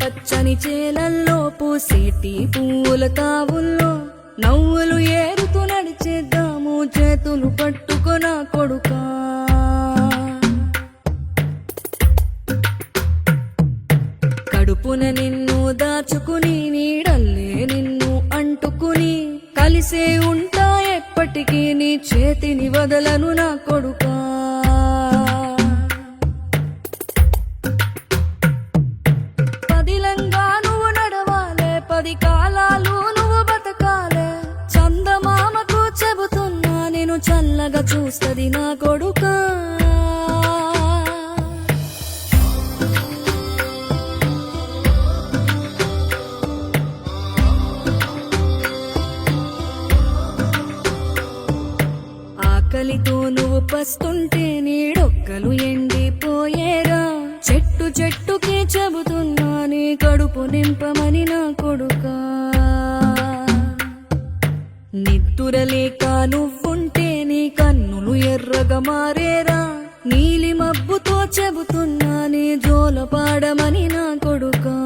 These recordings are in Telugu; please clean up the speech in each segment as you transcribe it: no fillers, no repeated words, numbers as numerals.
పచ్చని చేలల్లో పూసేటి పూల తావుల్లో నవ్వులు ఏరుతూ నడిచేద్దాము చేతులు పట్టుకొన కొడుకా. కడుపున నిన్ను దాచుకుని నీడల్లే నిన్ను అంటుకుని కలిసే ఉంటా ఎప్పటికీ నీ చేతిని వదలను నా కొడుకా. పదిలంగా నువ్వు నడవాలే, 10 కాలాలు నువ్వు బతకాలే. చందమామకు చెబుతున్నా నేను చల్లగా చూస్తది నా కొడుకా. ఆకలితో నువ్వు పస్తుంటే నీడొక్కలు ఎండిపోయేరా. చెట్టు చెట్టుకి చెబుతున్నా నీ కడుపు నింపమని నా కొడుకా. నిద్దురలేక నువ్వుంటే నీ కన్నులు ఎర్రగా మారేరా. నీలి మబ్బుతో చెబుతున్నా నీ జోల పాడమని నా కొడుకా.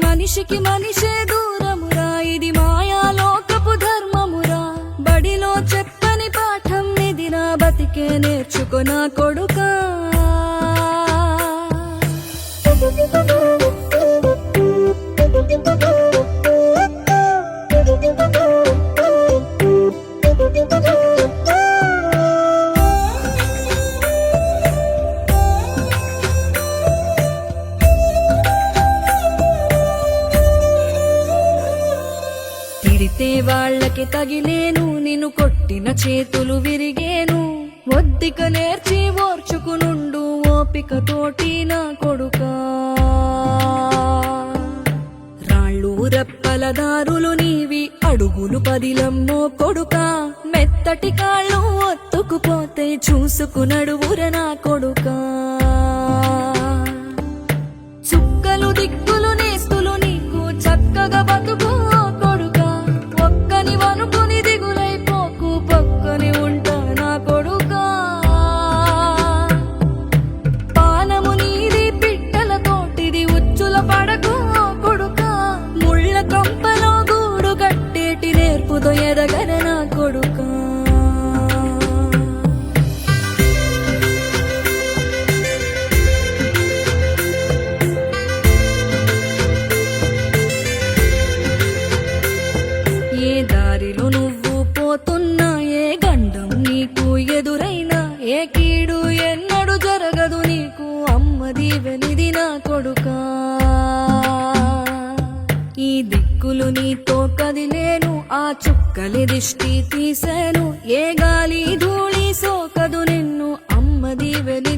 మనిషికి మనిషే దూరమురా, ఇది మాయాలోకపు ధర్మమురా. బడిలో చెప్పని పాఠం ఇదిరా, బతికే నేర్చుకో నా కొడుకా. తిడితే వాళ్ళకి తగిలేను, నిన్ను కొట్టిన చేతులు విరిగేను. ఒద్దిక నేర్చి ఓర్చుకునుండు ఓపిక తోటి నా కొడుకా. రాళ్ళు రప్పల దారులు నీవి, అడుగులు పదిలమ్మో కొడుకా. మెత్తటి కాళ్ళు ఒత్తుకుపోతే చూసుకునడువుర నా కొడుకా. చుక్కలు దిక్కులు నేస్తులు నీకు చక్కగా బతుకు కొడుకా. ఒక్కని వనుకుని దిగులైపోకు, పక్కని ఉంటా నా కొడుకా. పానము నీది పిట్టల తోటిది, ఉచ్చుల పడకు కొడుకా. ముళ్ళ కంపలో గూడు కట్టేటి నేర్పుతో ఎదగన నా కొడుకా. ఏ దారిలో నువ్వు పోతున్నా, ఏ గండం నీకు ఎదురైనా, ఏ కీడు ఎన్నడు జరగదు నీకు అమ్మ దీవెనిది నా కొడుకా. ఈ దిక్కులు నీతో కదిలేను, ఆ చుక్కలి దిష్టి తీసాను. ఏ గాలి ధూళి సోకదు నిన్ను అమ్మ దీవెని